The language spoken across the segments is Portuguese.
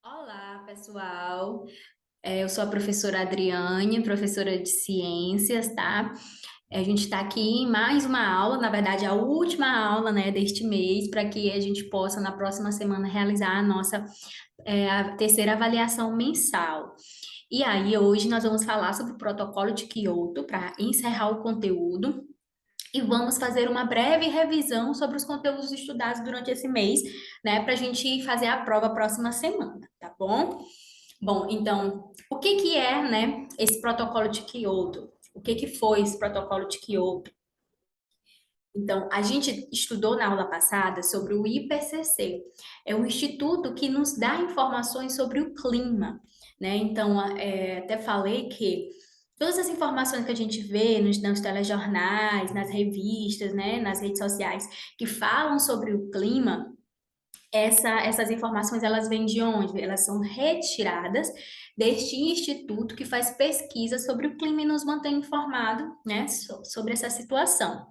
Olá, pessoal. Eu sou a professora Adriane, professora de ciências, tá? A gente está aqui em mais uma aula, na verdade, a última aula, né, deste mês, para que a gente possa, na próxima semana, realizar a nossa, a terceira avaliação mensal. E aí, hoje, nós vamos falar sobre o protocolo de Kyoto, para encerrar o conteúdo. E vamos fazer uma breve revisão sobre os conteúdos estudados durante esse mês, né, para a gente fazer a prova próxima semana, tá bom? Bom, então, o que que é, né, esse protocolo de Kyoto? O que que foi esse protocolo de Kyoto? Então, a gente estudou na aula passada sobre o IPCC. É um instituto que nos dá informações sobre o clima, né? Então, até falei que todas as informações que a gente vê nos telejornais, nas revistas, né, nas redes sociais, que falam sobre o clima, essas informações elas vêm de onde? Elas são retiradas deste instituto que faz pesquisa sobre o clima e nos mantém informado, né, sobre essa situação.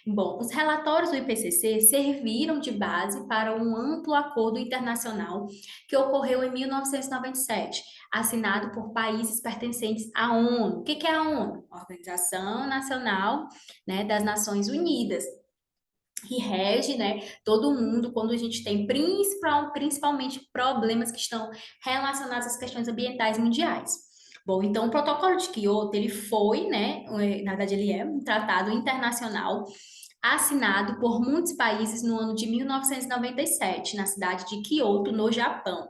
Bom, os relatórios do IPCC serviram de base para um amplo acordo internacional que ocorreu em 1997, assinado por países pertencentes à ONU. O que que é a ONU? Organização Nacional, né, das Nações Unidas, que rege, né, todo mundo quando a gente tem principalmente problemas que estão relacionados às questões ambientais mundiais. Bom, então o Protocolo de Kyoto, ele foi, né, na verdade ele é um tratado internacional assinado por muitos países no ano de 1997, na cidade de Kyoto, no Japão.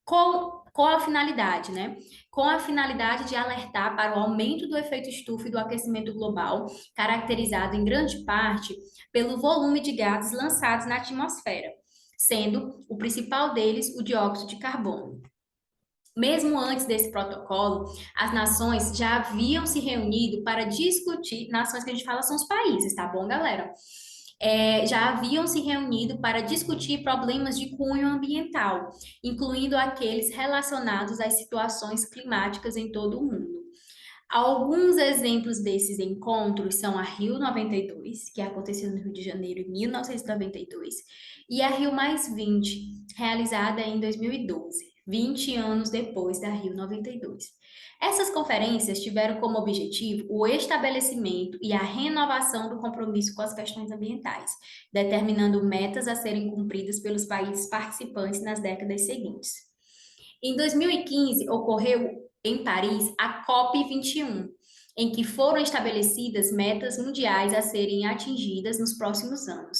Com a finalidade, né? Com a finalidade de alertar para o aumento do efeito estufa e do aquecimento global, caracterizado em grande parte pelo volume de gases lançados na atmosfera, sendo o principal deles o dióxido de carbono. Mesmo antes desse protocolo, as nações já haviam se reunido para discutir, nações que a gente fala são os países, tá bom, galera? Já haviam se reunido para discutir problemas de cunho ambiental, incluindo aqueles relacionados às situações climáticas em todo o mundo. Alguns exemplos desses encontros são a Rio 92, que aconteceu no Rio de Janeiro em 1992, e a Rio realizada em 2012, 20 anos depois da Rio 92. Essas conferências tiveram como objetivo o estabelecimento e a renovação do compromisso com as questões ambientais, determinando metas a serem cumpridas pelos países participantes nas décadas seguintes. Em 2015, ocorreu em Paris a COP21, em que foram estabelecidas metas mundiais a serem atingidas nos próximos anos.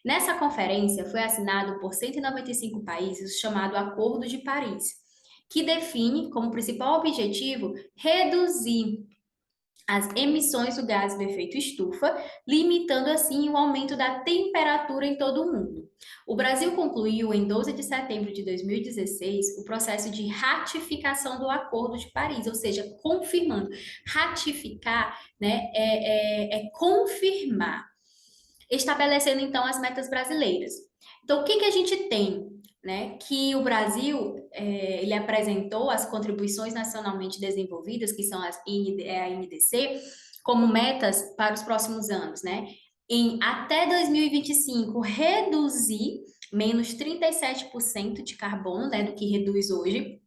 Nessa conferência, foi assinado por 195 países o chamado Acordo de Paris, que define como principal objetivo reduzir as emissões do gás do efeito estufa, limitando assim o aumento da temperatura em todo o mundo. O Brasil concluiu em 12 de setembro de 2016 o processo de ratificação do Acordo de Paris, ou seja, confirmando. Ratificar, né, é confirmar, estabelecendo então as metas brasileiras. Então, o que que a gente tem? Né, que o Brasil ele apresentou as contribuições nacionalmente desenvolvidas, que são a NDC, como metas para os próximos anos, né? Em até 2025 reduzir menos 37% de carbono, né, do que reduz hoje,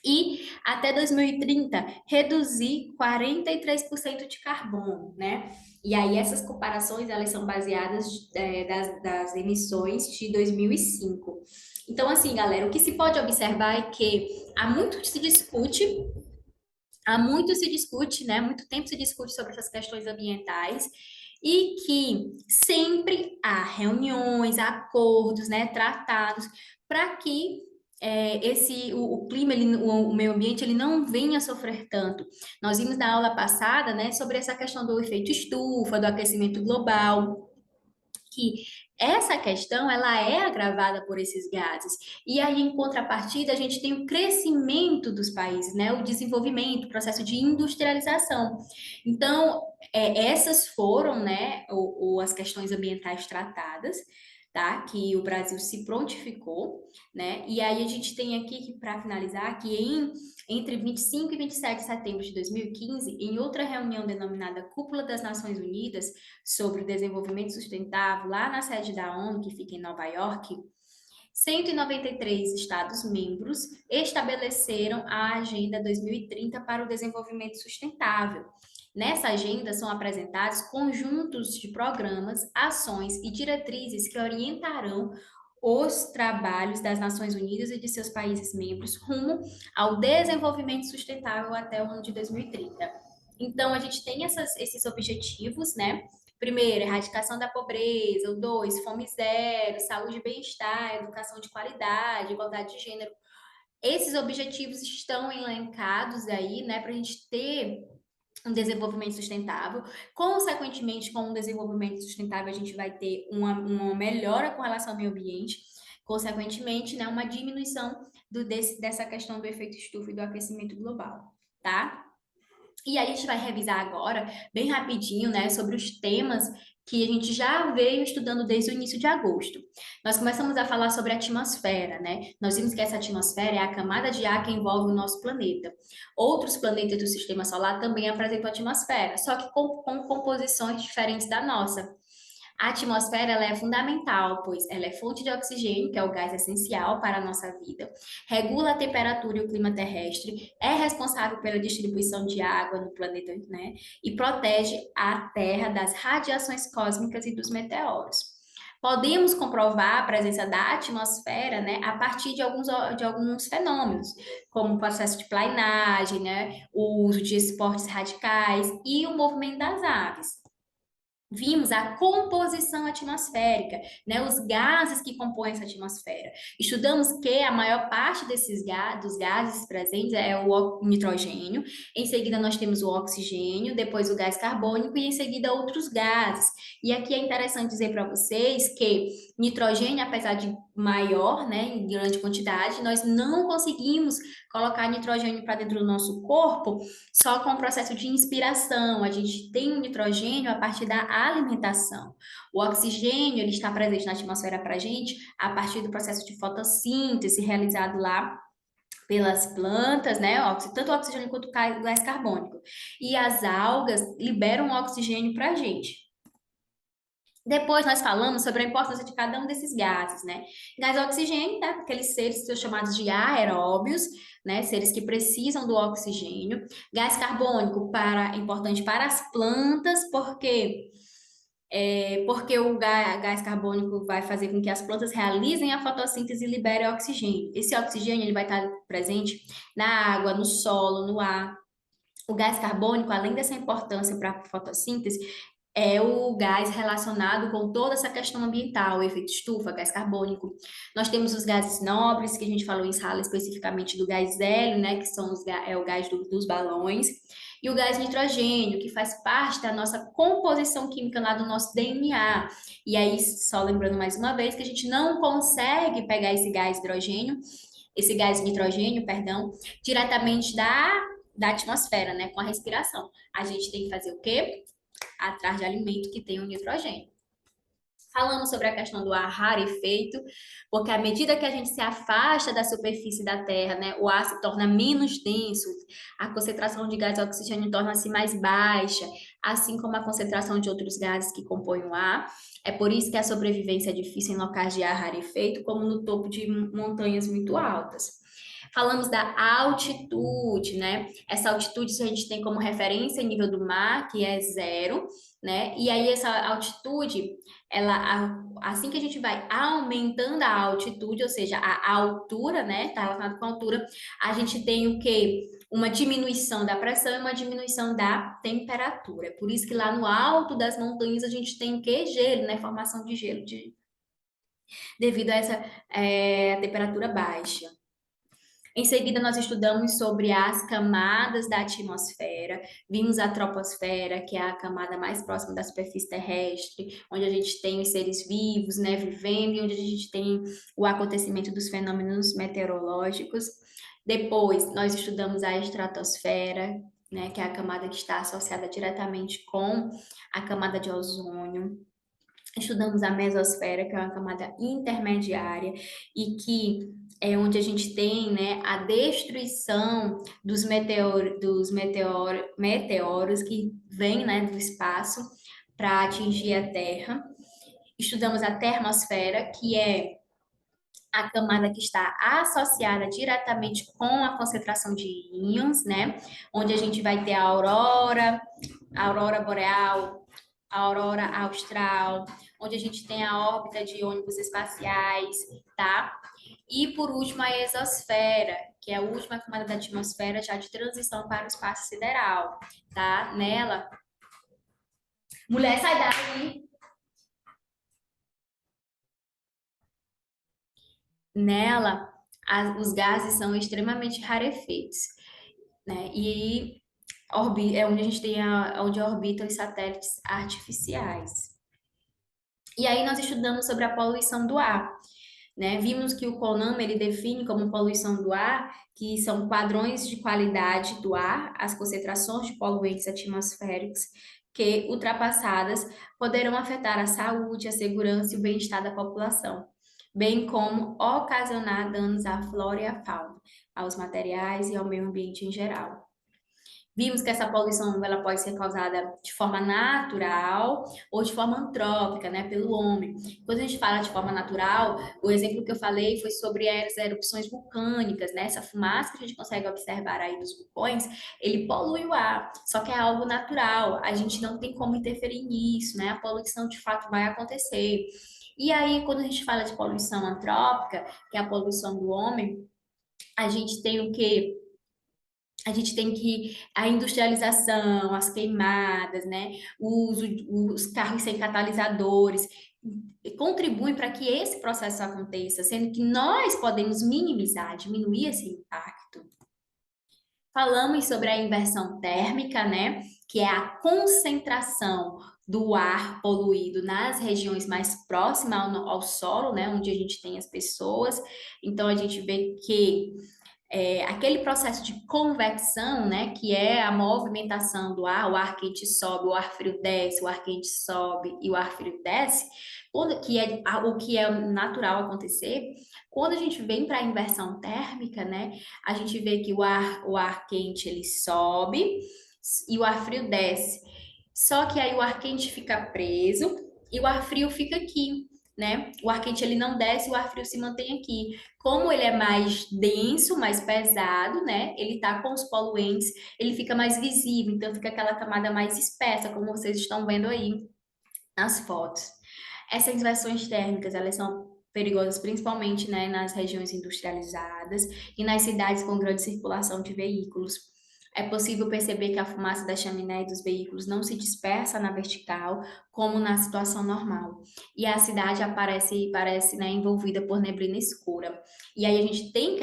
e até 2030 reduzir 43% de carbono, né? E aí essas comparações elas são baseadas das emissões de 2005. Então assim, galera, o que se pode observar é que há muito se discute, né? Há muito tempo se discute sobre essas questões ambientais e que sempre há reuniões, acordos, né, tratados para que o clima, o meio ambiente, ele não venha a sofrer tanto. Nós vimos na aula passada, né, sobre essa questão do efeito estufa, do aquecimento global, que essa questão ela é agravada por esses gases. E aí, em contrapartida, a gente tem o crescimento dos países, né? O desenvolvimento, o processo de industrialização. Então, essas foram, né, as questões ambientais tratadas, tá? Que o Brasil se prontificou, né? E aí a gente tem aqui, para finalizar, que entre 25 e 27 de setembro de 2015, em outra reunião denominada Cúpula das Nações Unidas, sobre o desenvolvimento sustentável lá na sede da ONU, que fica em Nova York, 193 Estados-membros estabeleceram a Agenda 2030 para o Desenvolvimento Sustentável. Nessa agenda são apresentados conjuntos de programas, ações e diretrizes que orientarão os trabalhos das Nações Unidas e de seus países membros rumo ao desenvolvimento sustentável até o ano de 2030. Então, a gente tem esses objetivos, né? Primeiro, erradicação da pobreza. O dois, fome zero, saúde e bem-estar, educação de qualidade, igualdade de gênero. Esses objetivos estão elencados aí, né, para a gente ter um desenvolvimento sustentável. Consequentemente, com o desenvolvimento sustentável, a gente vai ter uma melhora com relação ao meio ambiente. Consequentemente, né, uma diminuição dessa questão do efeito estufa e do aquecimento global, tá? E aí a gente vai revisar agora, bem rapidinho, né, sobre os temas que a gente já veio estudando desde o início de agosto. Nós começamos a falar sobre a atmosfera, né? Nós vimos que essa atmosfera é a camada de ar que envolve o nosso planeta. Outros planetas do sistema solar também apresentam atmosfera, só que com composições diferentes da nossa. A atmosfera ela é fundamental, pois ela é fonte de oxigênio, que é o gás essencial para a nossa vida, regula a temperatura e o clima terrestre, é responsável pela distribuição de água no planeta, né? E protege a Terra das radiações cósmicas e dos meteoros. Podemos comprovar a presença da atmosfera, né, a partir de alguns fenômenos, como o processo de planinagem, né, o uso de esportes radicais e o movimento das aves. Vimos a composição atmosférica, né, os gases que compõem essa atmosfera. Estudamos que a maior parte dos gases presentes é o nitrogênio, em seguida nós temos o oxigênio, depois o gás carbônico e em seguida outros gases. E aqui é interessante dizer para vocês que nitrogênio, apesar de maior, né, em grande quantidade, nós não conseguimos colocar nitrogênio para dentro do nosso corpo só com o processo de inspiração. A gente tem o nitrogênio a partir da alimentação. O oxigênio, ele está presente na atmosfera para a gente a partir do processo de fotossíntese realizado lá pelas plantas, né? Tanto o oxigênio quanto o gás carbônico. E as algas liberam o oxigênio para a gente. Depois nós falamos sobre a importância de cada um desses gases, né? Gás oxigênio, né? Aqueles seres que são chamados de aeróbios, né? Seres que precisam do oxigênio. Gás carbônico importante para as plantas, porque o gás carbônico vai fazer com que as plantas realizem a fotossíntese e liberem oxigênio. Esse oxigênio ele vai estar presente na água, no solo, no ar. O gás carbônico, além dessa importância para a fotossíntese, é o gás relacionado com toda essa questão ambiental, o efeito estufa, gás carbônico. Nós temos os gases nobres, que a gente falou em sala especificamente do gás hélio, né, que são é o gás dos balões, e o gás nitrogênio, que faz parte da nossa composição química lá do nosso DNA. E aí, só lembrando mais uma vez, que a gente não consegue pegar esse gás nitrogênio, perdão, diretamente da atmosfera, né, com a respiração. A gente tem que fazer o quê? Atrás de alimento que tem o nitrogênio. Falamos sobre a questão do ar rarefeito, porque à medida que a gente se afasta da superfície da Terra, né, o ar se torna menos denso, a concentração de gás oxigênio torna-se mais baixa, assim como a concentração de outros gases que compõem o ar. É por isso que a sobrevivência é difícil em locais de ar rarefeito, como no topo de montanhas muito altas. Falamos da altitude, né? Essa altitude a gente tem como referência em nível do mar, que é zero, né? E aí essa altitude, assim que a gente vai aumentando a altitude, ou seja, a altura, né? Tá relacionado com a altura, a gente tem o quê? Uma diminuição da pressão e uma diminuição da temperatura. É por isso que lá no alto das montanhas a gente tem o quê? Gelo, né? Formação de gelo devido a essa temperatura baixa. Em seguida, nós estudamos sobre as camadas da atmosfera, vimos a troposfera, que é a camada mais próxima da superfície terrestre, onde a gente tem os seres vivos, né, vivendo, e onde a gente tem o acontecimento dos fenômenos meteorológicos. Depois, nós estudamos a estratosfera, né, que é a camada que está associada diretamente com a camada de ozônio. Estudamos a mesosfera, que é uma camada intermediária e que é onde a gente tem, né, a destruição meteoros que vêm, né, do espaço para atingir a Terra. Estudamos a termosfera, que é a camada que está associada diretamente com a concentração de íons, né? Onde a gente vai ter a aurora boreal, a aurora austral, onde a gente tem a órbita de ônibus espaciais, tá? E por último, a exosfera, que é a última camada da atmosfera já de transição para o espaço sideral, tá? Nela, mulher, sai daí! Nela, os gases são extremamente rarefeitos, né? E é onde a gente tem onde orbitam os satélites artificiais. E aí nós estudamos sobre a poluição do ar, né? Vimos que o CONAMA ele define como poluição do ar que são padrões de qualidade do ar, as concentrações de poluentes atmosféricos que, ultrapassadas, poderão afetar a saúde, a segurança e o bem-estar da população, bem como ocasionar danos à flora e à fauna, aos materiais e ao meio ambiente em geral. Vimos que essa poluição ela pode ser causada de forma natural ou de forma antrópica, né, pelo homem. Quando a gente fala de forma natural, o exemplo que eu falei foi sobre as erupções vulcânicas, né? Essa fumaça que a gente consegue observar aí dos vulcões, ele polui o ar, só que é algo natural. A gente não tem como interferir nisso, né? A poluição de fato vai acontecer. E aí, quando a gente fala de poluição antrópica, que é a poluição do homem, a gente tem o quê? A gente tem que a industrialização, as queimadas, né? O uso, os carros sem catalisadores contribuem para que esse processo aconteça, sendo que nós podemos minimizar, diminuir esse impacto. Falamos sobre a inversão térmica, né? Que é a concentração do ar poluído nas regiões mais próximas ao solo, né? Onde a gente tem as pessoas. Então a gente vê que aquele processo de convecção, né, que é a movimentação do ar, o ar quente sobe, o ar frio desce, o ar quente sobe e o ar frio desce, que é o que é natural acontecer, quando a gente vem para a inversão térmica, né, a gente vê que o ar quente ele sobe e o ar frio desce. Só que aí o ar quente fica preso e o ar frio fica aqui, né? O ar quente ele não desce, o ar frio se mantém aqui. Como ele é mais denso, mais pesado, né? Ele tá com os poluentes, ele fica mais visível, então fica aquela camada mais espessa, como vocês estão vendo aí nas fotos. Essas inversões térmicas, elas são perigosas principalmente, né, nas regiões industrializadas e nas cidades com grande circulação de veículos. É possível perceber que a fumaça da chaminé dos veículos não se dispersa na vertical, como na situação normal. E a cidade parece, né, envolvida por neblina escura. E aí a gente tem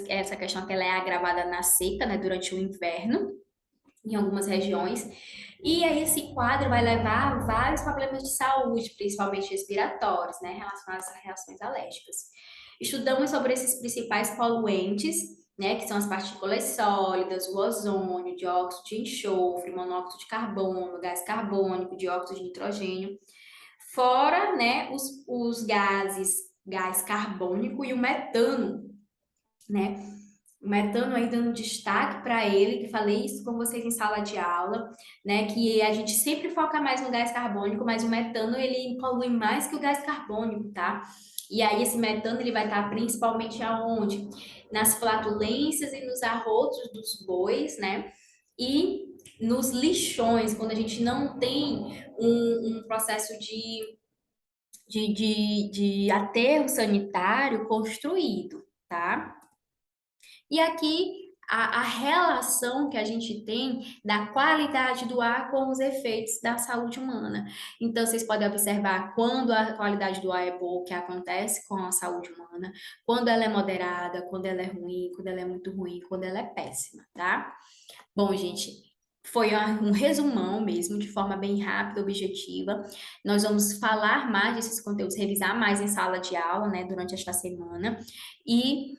essa questão que ela é agravada na seca, né, durante o inverno, em algumas regiões. E aí esse quadro vai levar a vários problemas de saúde, principalmente respiratórios, né, relacionados a reações alérgicas. Estudamos sobre esses principais poluentes, né, que são as partículas sólidas, o ozônio, dióxido de enxofre, monóxido de carbono, gás carbônico, dióxido de nitrogênio, fora, né, os gases, gás carbônico e o metano, né? O metano aí dando destaque para ele, que falei isso com vocês em sala de aula, né? Que a gente sempre foca mais no gás carbônico, mas o metano ele polui mais que o gás carbônico, tá? E aí esse metano ele vai estar principalmente aonde? Nas flatulências e nos arrotos dos bois, né? E nos lixões, quando a gente não tem um processo de aterro sanitário construído, tá? E aqui a relação que a gente tem da qualidade do ar com os efeitos da saúde humana. Então, vocês podem observar quando a qualidade do ar é boa, o que acontece com a saúde humana, quando ela é moderada, quando ela é ruim, quando ela é muito ruim, quando ela é péssima, tá? Bom, gente, foi um resumão mesmo, de forma bem rápida, objetiva. Nós vamos falar mais desses conteúdos, revisar mais em sala de aula, né, durante esta semana. E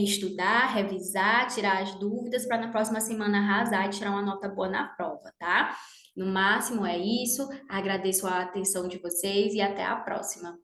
estudar, revisar, tirar as dúvidas para na próxima semana arrasar e tirar uma nota boa na prova, tá? No máximo é isso. Agradeço a atenção de vocês e até a próxima.